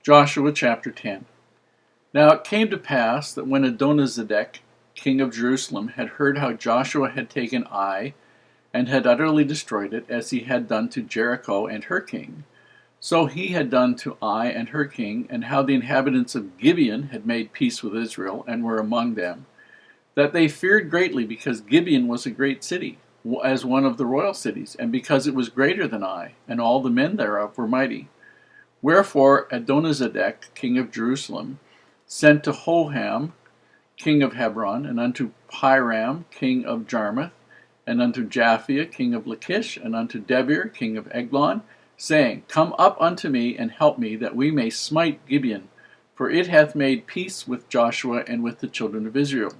Joshua chapter 10. Now it came to pass that when Adonizedek, king of Jerusalem, had heard how Joshua had taken Ai, and had utterly destroyed it, as he had done to Jericho and her king, so he had done to Ai and her king, and how the inhabitants of Gibeon had made peace with Israel, and were among them, that they feared greatly, because Gibeon was a great city, as one of the royal cities, and because it was greater than Ai, and all the men thereof were mighty. Wherefore Adonizedek, king of Jerusalem, sent to Hoham, king of Hebron, and unto Piram, king of Jarmuth, and unto Japhia, king of Lachish, and unto Debir, king of Eglon, saying, Come up unto me, and help me, that we may smite Gibeon, for it hath made peace with Joshua and with the children of Israel.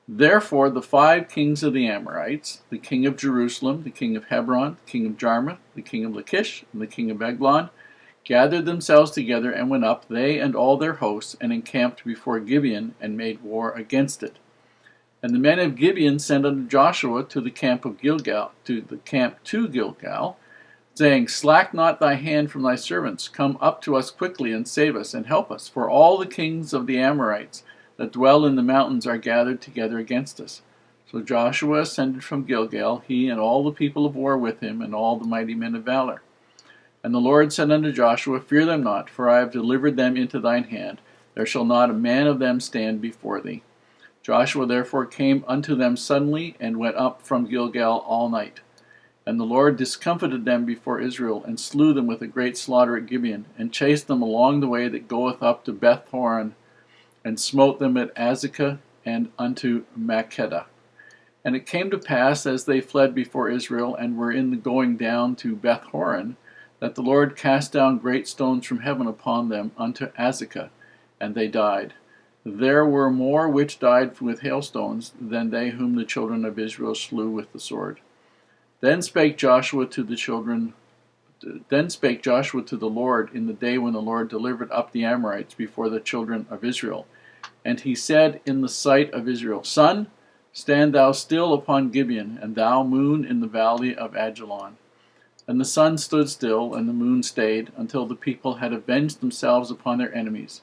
Therefore the 5 kings of the Amorites, the king of Jerusalem, the king of Hebron, the king of Jarmuth, the king of Lachish, and the king of Eglon, gathered themselves together, and went up, they and all their hosts, and encamped before Gibeon, and made war against it. And the men of Gibeon sent unto Joshua to the camp of Gilgal, saying, Slack not thy hand from thy servants, come up to us quickly, and save us, and help us, for all the kings of the Amorites that dwell in the mountains are gathered together against us. So Joshua ascended from Gilgal, he and all the people of war with him, and all the mighty men of valor. And the Lord said unto Joshua, Fear them not, for I have delivered them into thine hand. There shall not a man of them stand before thee. Joshua therefore came unto them suddenly, and went up from Gilgal all night. And the Lord discomfited them before Israel, and slew them with a great slaughter at Gibeon, and chased them along the way that goeth up to Beth-horon, and smote them at Azekah and unto Makkedah. And it came to pass, as they fled before Israel, and were in the going down to Beth-horon, that the Lord cast down great stones from heaven upon them unto Azekah, and they died. There were more which died with hailstones than they whom the children of Israel slew with the sword. Then spake Joshua to the Lord in the day when the Lord delivered up the Amorites before the children of Israel. And he said in the sight of Israel, Sun, stand thou still upon Gibeon, and thou, moon, in the valley of Ajalon. And the sun stood still, and the moon stayed, until the people had avenged themselves upon their enemies.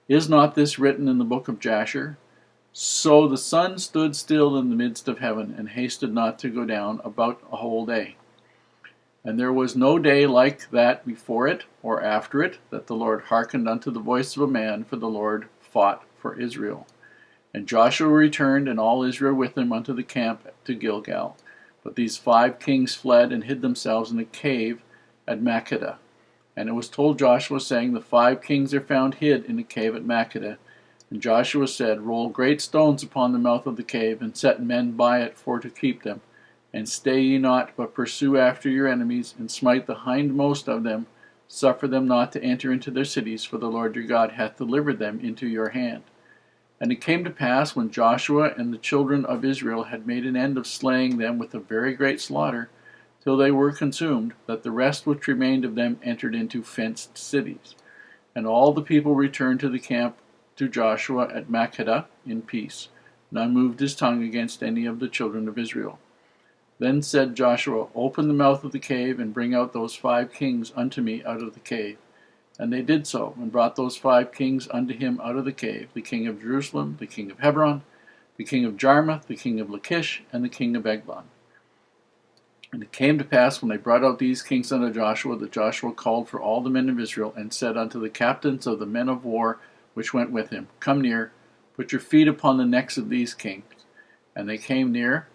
Is not this written in the book of Jasher? So the sun stood still in the midst of heaven, and hasted not to go down about a whole day. And there was no day like that before it or after it, that the Lord hearkened unto the voice of a man, for the Lord fought for Israel. And Joshua returned, and all Israel with him, unto the camp to Gilgal. But these 5 kings fled, and hid themselves in a cave at Makkedah. And it was told Joshua, saying, The 5 kings are found hid in a cave at Makkedah. And Joshua said, Roll great stones upon the mouth of the cave, and set men by it for to keep them. And stay ye not, but pursue after your enemies, and smite the hindmost of them. Suffer them not to enter into their cities, for the Lord your God hath delivered them into your hand. And it came to pass, when Joshua and the children of Israel had made an end of slaying them with a very great slaughter, till they were consumed, that the rest which remained of them entered into fenced cities. And all the people returned to the camp to Joshua at Makkedah in peace. None moved his tongue against any of the children of Israel. Then said Joshua, Open the mouth of the cave, and bring out those 5 kings unto me out of the cave. And they did so, and brought those 5 kings unto him out of the cave, the king of Jerusalem, the king of Hebron, the king of Jarmuth, the king of Lachish, and the king of Eglon. And it came to pass, when they brought out these kings unto Joshua, that Joshua called for all the men of Israel, and said unto the captains of the men of war which went with him, Come near, put your feet upon the necks of these kings. And they came near,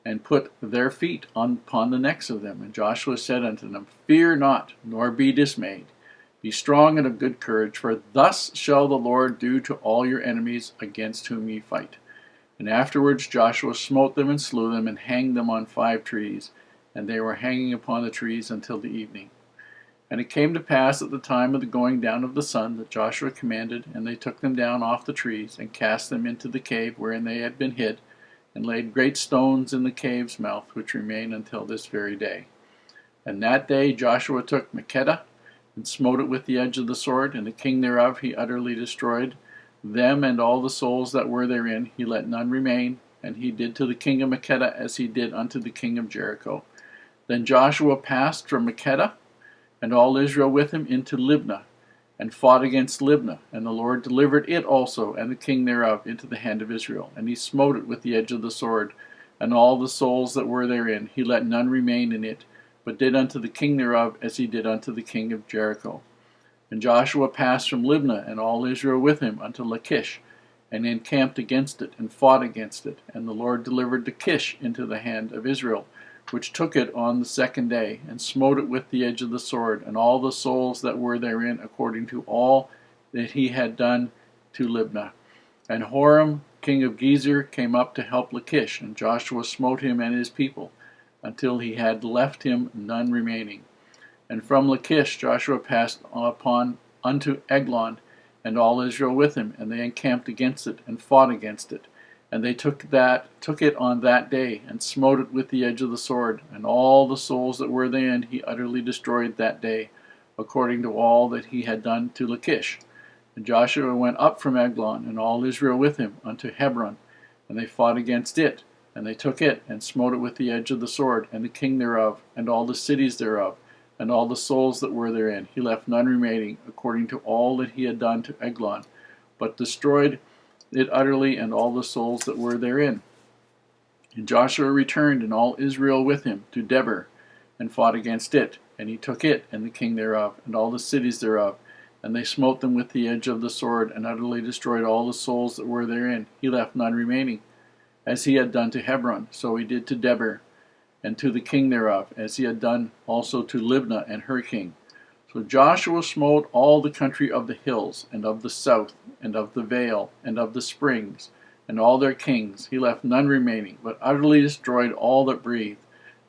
and put their feet upon the necks of them. And Joshua said unto them, Fear not, nor be dismayed. Be strong and of good courage, for thus shall the Lord do to all your enemies against whom ye fight. And afterwards Joshua smote them and slew them, and hanged them on 5 trees, and they were hanging upon the trees until the evening. And it came to pass at the time of the going down of the sun, that Joshua commanded, and they took them down off the trees, and cast them into the cave wherein they had been hid, and laid great stones in the cave's mouth, which remain until this very day. And that day Joshua took Makkedah, and smote it with the edge of the sword, and the king thereof he utterly destroyed. Them and all the souls that were therein he let none remain, and he did to the king of Makkedah as he did unto the king of Jericho. Then Joshua passed from Makkedah, and all Israel with him, into Libnah, and fought against Libnah, and the Lord delivered it also, and the king thereof, into the hand of Israel. And he smote it with the edge of the sword, and all the souls that were therein. He let none remain in it, but did unto the king thereof as he did unto the king of Jericho. And Joshua passed from Libnah, and all Israel with him, unto Lachish, and encamped against it, and fought against it. And the Lord delivered Lachish into the hand of Israel, which took it on the second day, and smote it with the edge of the sword, and all the souls that were therein, according to all that he had done to Libnah. And Horam, king of Gezer, came up to help Lachish, and Joshua smote him and his people, until he had left him none remaining. And from Lachish Joshua passed upon unto Ajalon, and all Israel with him, and they encamped against it, and fought against it. And they took it on that day, and smote it with the edge of the sword, and all the souls that were therein he utterly destroyed that day, according to all that he had done to Lachish. And Joshua went up from Ajalon, and all Israel with him, unto Hebron, and they fought against it, and they took it, and smote it with the edge of the sword, and the king thereof, and all the cities thereof, and all the souls that were therein. He left none remaining, according to all that he had done to Ajalon, but destroyed it utterly, and all the souls that were therein. And Joshua returned, and all Israel with him, to Debir, and fought against it. And he took it, and the king thereof, and all the cities thereof. And they smote them with the edge of the sword, and utterly destroyed all the souls that were therein. He left none remaining. As he had done to Hebron, so he did to Debir, and to the king thereof, as he had done also to Libnah and her king. So Joshua smote all the country of the hills, and of the south, and of the vale, and of the springs, and all their kings. He left none remaining, but utterly destroyed all that breathed,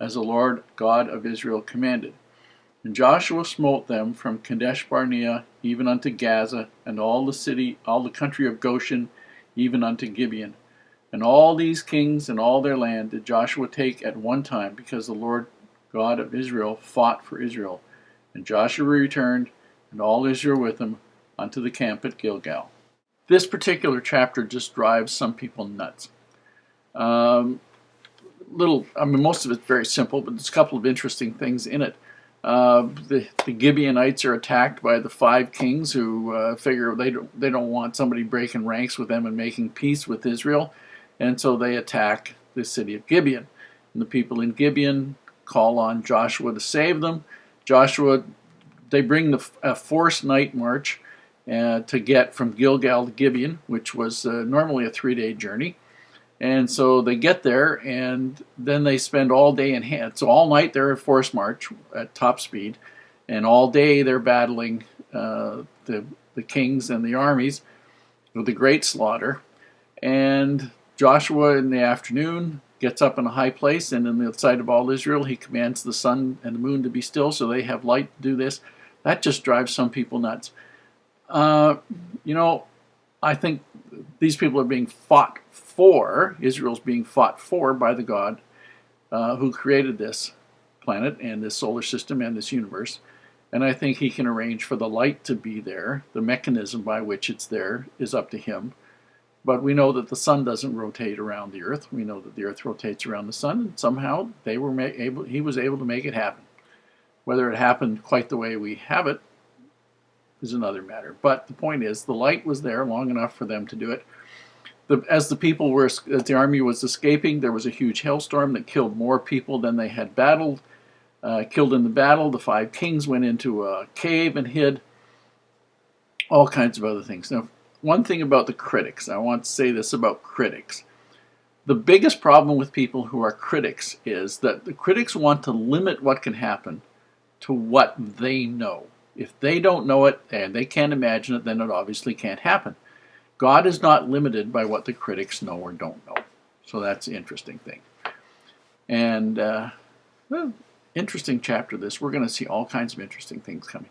as the Lord God of Israel commanded. And Joshua smote them from Kadesh Barnea even unto Gaza, and all the country of Goshen, even unto Gibeon. And all these kings and all their land did Joshua take at one time, because the Lord God of Israel fought for Israel. And Joshua returned, and all Israel with him, unto the camp at Gilgal. This particular chapter just drives some people nuts. Most of it's very simple, but there's a couple of interesting things in it. The Gibeonites are attacked by the 5 kings who figure they don't want somebody breaking ranks with them and making peace with Israel, and so they attack the city of Gibeon. And the people in Gibeon call on Joshua to save them. They bring a forced night march to get from Gilgal to Gibeon, which was normally a 3-day journey. And so they get there, and then they spend all day in hand. So all night they're a forced march at top speed, and all day they're battling the kings and the armies with a great slaughter. And Joshua in the afternoon gets up in a high place, and in the sight of all Israel, he commands the sun and the moon to be still, so they have light to do this. That just drives some people nuts. I think these people are being fought for, Israel's being fought for by the God who created this planet and this solar system and this universe. And I think he can arrange for the light to be there. The mechanism by which it's there is up to him. But we know that the sun doesn't rotate around the earth. We know that the earth rotates around the sun, and somehow he was able to make it happen. Whether it happened quite the way we have it is another matter. But the point is, the light was there long enough for them to do it. As the army was escaping, there was a huge hailstorm that killed more people than they had killed in the battle. The 5 kings went into a cave and hid. All kinds of other things. Now, one thing about the critics, I want to say this about critics. The biggest problem with people who are critics is that the critics want to limit what can happen to what they know. If they don't know it and they can't imagine it, then it obviously can't happen. God is not limited by what the critics know or don't know. So that's the interesting thing. And, interesting chapter this. We're going to see all kinds of interesting things coming.